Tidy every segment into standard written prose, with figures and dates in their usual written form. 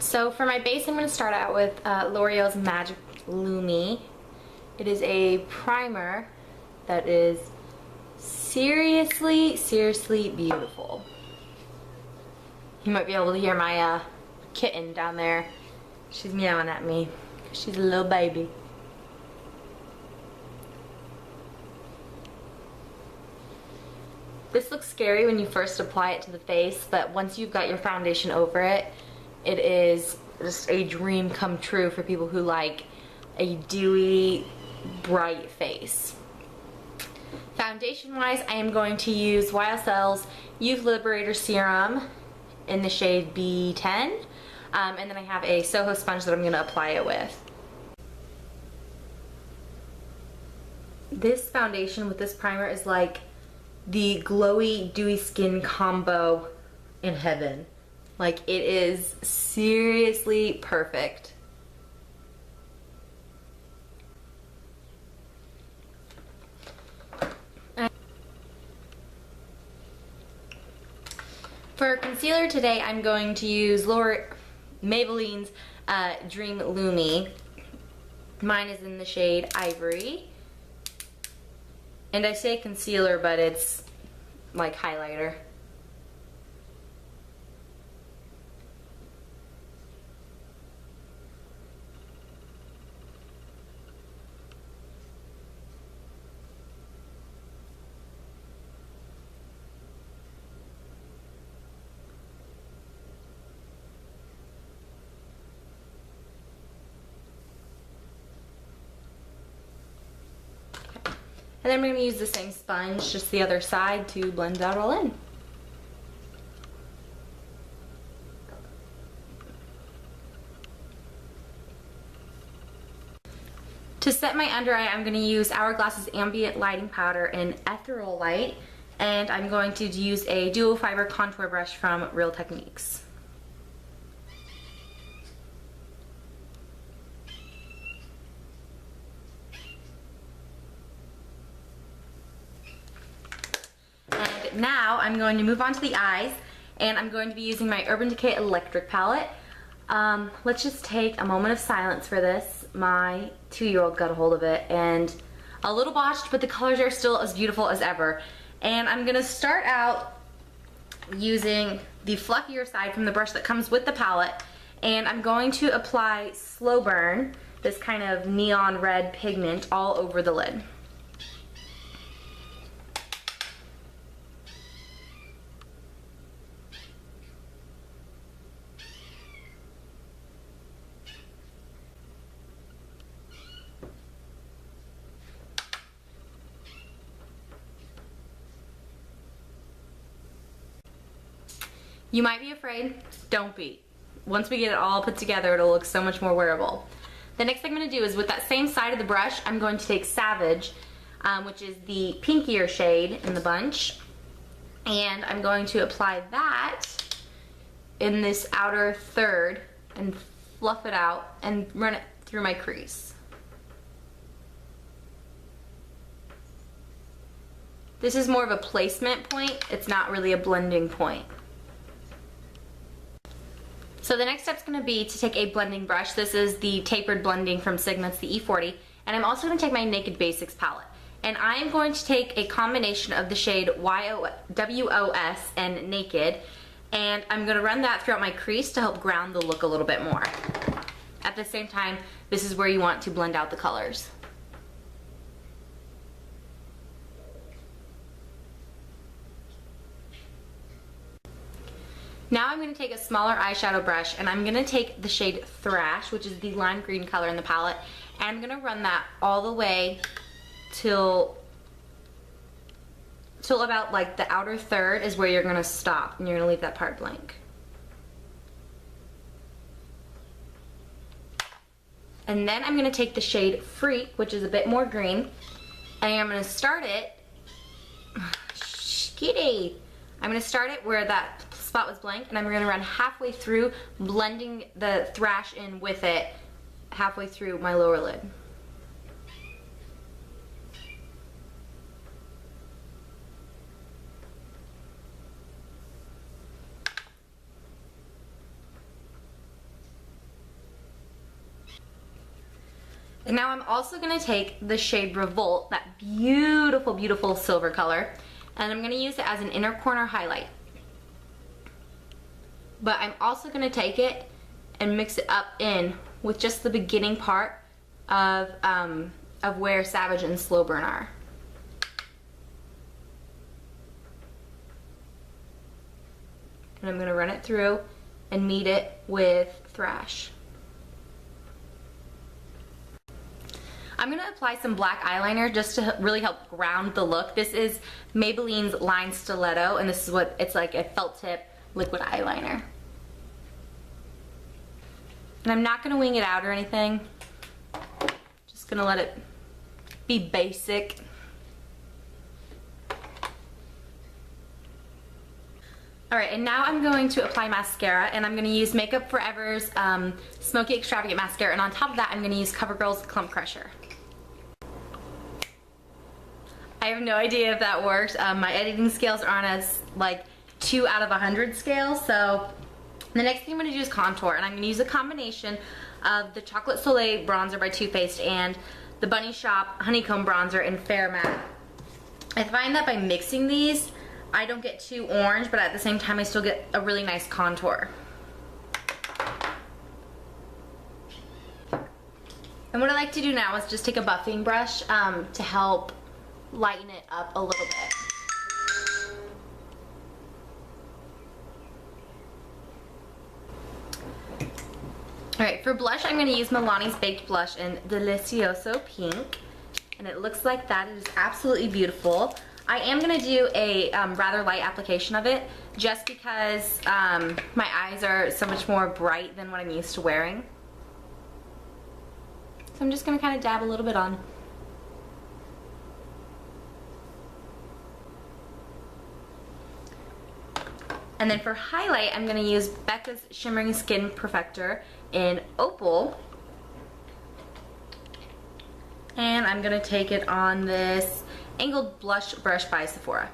So for my base, I'm going to start out with L'Oreal's Magic Lumi. It is a primer that is seriously beautiful. You might be able to hear my kitten down there. She's meowing at me. She's a little baby. This looks scary when you first apply it to the face, but once you've got your foundation over it, it is just a dream come true for people who like a dewy, bright face. Foundation wise, I am going to use YSL's Youth Liberator Serum in the shade B10, and then I have a Soho sponge that I'm going to apply it with. This foundation with this primer is like the glowy, dewy skin combo in heaven. Like, it is seriously perfect. For concealer today, I'm going to use Maybelline's Dream Lumi. Mine is in the shade Ivory. And I say concealer, but it's like highlighter. And then I'm going to use the same sponge, just the other side, to blend that all in. To set my under eye, I'm going to use Hourglass's Ambient Lighting Powder in Ethereal Light, and I'm going to use a dual fiber contour brush from Real Techniques. Now I'm going to move on to the eyes, and I'm going to be using my Urban Decay Electric palette. Let's just take a moment of silence for this. My 2-year-old got a hold of it, and a little botched, but the colors are still as beautiful as ever. And I'm going to start out using the fluffier side from the brush that comes with the palette, and I'm going to apply Slow Burn, this kind of neon red pigment, all over the lid. You might be afraid, don't be. Once we get it all put together, it'll look so much more wearable. The next thing I'm going to do is with that same side of the brush, I'm going to take Savage, which is the pinkier shade in the bunch, and I'm going to apply that in this outer third and fluff it out and run it through my crease. This is more of a placement point, it's not really a blending point. So the next step's going to be to take a blending brush. This is the tapered blending from Sigma, it's the E40, and I'm also going to take my Naked Basics palette. And I am going to take a combination of the shade WOS and Naked, and I'm going to run that throughout my crease to help ground the look a little bit more. At the same time, this is where you want to blend out the colors. Now I'm going to take a smaller eyeshadow brush, and I'm going to take the shade Thrash, which is the lime green color in the palette, and I'm going to run that all the way till about like the outer third is where you're going to stop, and you're going to leave that part blank. And then I'm going to take the shade Freak, which is a bit more green, and I'm going to start it, kitty, I'm going to start it where that spot was blank, and I'm going to run halfway through, blending the Thrash in with it halfway through my lower lid. And now I'm also gonna take the shade Revolt, that beautiful, beautiful silver color, and I'm gonna use it as an inner corner highlight. But I'm also gonna take it and mix it up in with just the beginning part of where Savage and Slow Burn are. And I'm gonna run it through and meet it with Thrash. I'm gonna apply some black eyeliner just to really help ground the look. This is Maybelline's Line Stiletto, and this is what it's like, a felt tip liquid eyeliner. And I'm not gonna wing it out or anything. Just gonna let it be basic. Alright, and now I'm going to apply mascara, and I'm going to use Makeup Forever's Smoky Extravagant Mascara, and on top of that I'm going to use CoverGirl's Clump Crusher. I have no idea if that worked. My editing scales are on a like 2 out of 100 scale, so the next thing I'm going to do is contour, and I'm going to use a combination of the Chocolate Soleil Bronzer by Too Faced and the Bunny Shop Honeycomb Bronzer in Fair Matte. I find that by mixing these, I don't get too orange, but at the same time I still get a really nice contour. And what I like to do now is just take a buffing brush to help lighten it up a little bit. Alright, for blush I'm going to use Milani's Baked Blush in Delicioso Pink. And it looks like that. It is absolutely beautiful. I am going to do a rather light application of it just because my eyes are so much more bright than what I'm used to wearing. So I'm just going to kind of dab a little bit on. And then for highlight, I'm going to use Becca's Shimmering Skin Perfector in Opal. And I'm going to take it on this Angled Blush Brush by Sephora.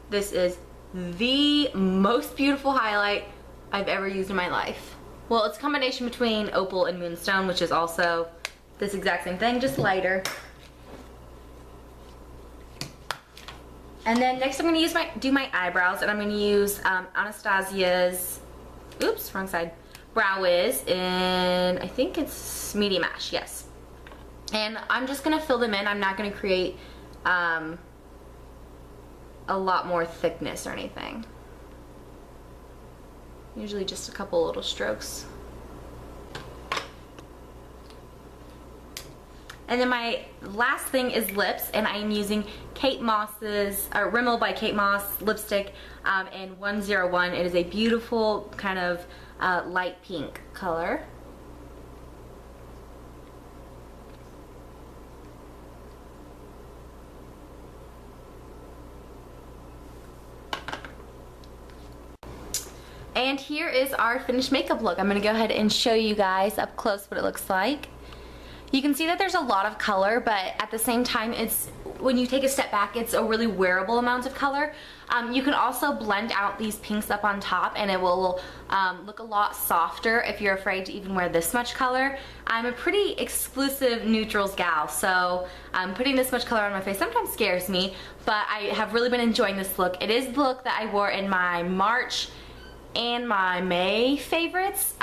This is the most beautiful highlight I've ever used in my life. Well, it's a combination between Opal and Moonstone, which is also this exact same thing, just lighter. And then next I'm going to do my eyebrows, and I'm going to use Anastasia's, oops, wrong side, Brow Wiz in, I think it's Medium Ash, yes. And I'm just going to fill them in. I'm not going to create a lot more thickness or anything. Usually just a couple little strokes. And then my last thing is lips, and I am using Kate Moss's, or Rimmel by Kate Moss lipstick in 101. It is a beautiful kind of light pink color. And here is our finished makeup look. I'm going to go ahead and show you guys up close what it looks like. You can see that there's a lot of color, but at the same time, it's, when you take a step back, it's a really wearable amount of color. You can also blend out these pinks up on top, and it will look a lot softer if you're afraid to even wear this much color. I'm a pretty exclusive neutrals gal, so putting this much color on my face sometimes scares me, but I have really been enjoying this look. It is the look that I wore in my March and my May favorites.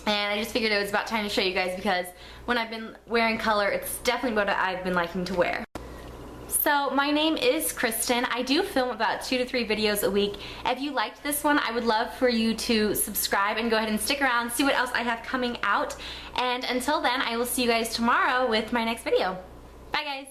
And I just figured it was about time to show you guys, because when I've been wearing color, it's definitely what I've been liking to wear. So my name is Kristen. I do film about 2 to 3 videos a week. If you liked this one, I would love for you to subscribe and go ahead and stick around, see what else I have coming out. And until then, I will see you guys tomorrow with my next video. Bye guys.